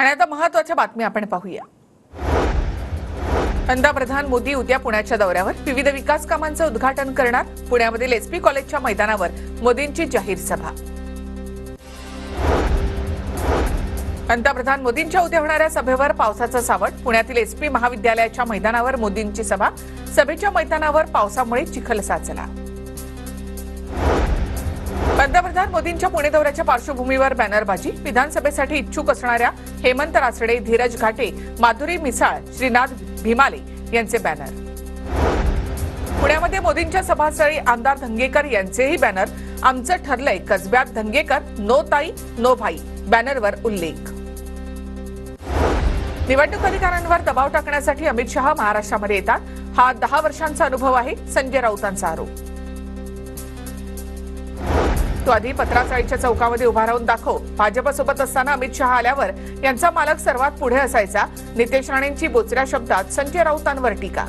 आणि आता महत्त्वाच्या बातमी आपण पाहूया। पंतप्रधान मोदी उद्या पुण्याच्या दौऱ्यावर विविध विकास कामांचे उद्घाटन करणार। पुण्यामधील एसपी कॉलेजच्या मैदानावर मोदींची जाहीर सभा। पंतप्रधान मोदींच्या उद्या होणाऱ्या सभेवर पावसाचं सावट। पुण्यातील एसपी महाविद्यालयाच्या मैदानावर मोदींची सभा। सभेच्या मैदानावर पावसामुळे चिखल साचला। पंतप्रधान मोदींच्या पुणे दौऱ्याच्या पार्श्वभूमीवर बॅनरबाजी। विधानसभेसाठी इच्छुक असणाऱ्या हेमंत रासडे, धीरज घाटे, माधुरी मिसाळ, श्रीनाथ भीमाले यांचे बॅनर। पुण्यामध्ये मोदींच्या सभास्थळी आमदार धंगेकर यांचेही बॅनर। आमचं ठरलंय कसब्यात धंगेकर, नो ताई नो भाई बॅनरवर उल्लेख। निवडणूक अधिकाऱ्यांवर दबाव टाकण्यासाठी अमित शहा महाराष्ट्रामध्ये येतात। हा 10 वर्षांचा अनुभव आहे, संजय राऊतांचा आरोप। तो आधी पत्राचाळीच्या चौकामध्ये उभा राहून दाखव। भाजपसोबत असताना अमित शहा आल्यावर यांचा मालक सर्वात पुढे असायचा। नितेश राणेंची बोचऱ्या शब्दात संजय राऊतांवर टीका।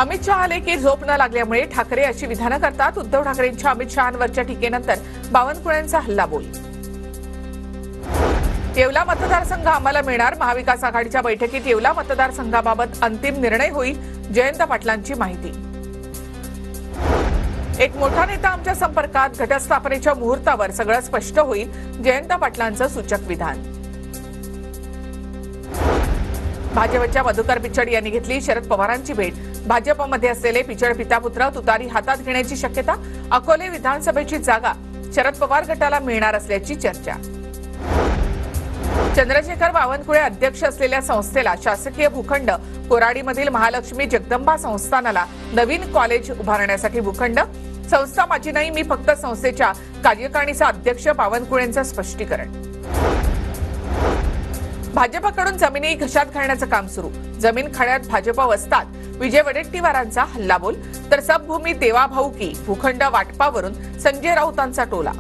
अमित शहा आले की झोप न लागल्यामुळे ठाकरे अशी विधानं करतात। उद्धव ठाकरेंच्या अमित शहांवरच्या टीकेनंतर बावनकुळेंचा हल्लाबोल। येवला मतदारसंघ आम्हाला मिळणार। महाविकास आघाडीच्या बैठकीत येवला मतदारसंघाबाबत अंतिम निर्णय होईल, जयंत पाटलांची माहिती। एक मोठा नेता आमच्या संपर्कात, घटस्थापनेच्या मुहूर्तावर सगळं स्पष्ट होईल, जयंत पाटलांचं सूचक विधान। भाजपच्या मधुकर पिचड यांनी घेतली शरद पवारांची भेट। भाजपमध्ये असलेले पिचड पितापुत्र तुतारी हातात घेण्याची शक्यता। अकोले विधानसभेची जागा शरद पवार गटाला मिळणार असल्याची चर्चा। चंद्रशेखर बावनकुळे अध्यक्ष असलेल्या संस्थेला शासकीय भूखंड। कोराडीमधील महालक्ष्मी जगदंबा संस्थानाला नवीन कॉलेज उभारण्यासाठी भूखंड। संस्था माझी नाही, मी फक्त संस्थेच्या कार्यकारिणीचा अध्यक्ष, बावनकुळेंचं स्पष्टीकरण। भाजपकडून जमिनी घशात घालण्याचं काम सुरू। जमीन खाण्यात भाजप वस्तात, विजय वडेट्टीवारांचा हल्लाबोल। तर सबभूमी देवाभाऊकी भूखंड वाटपावरून संजय राऊतांचा टोला।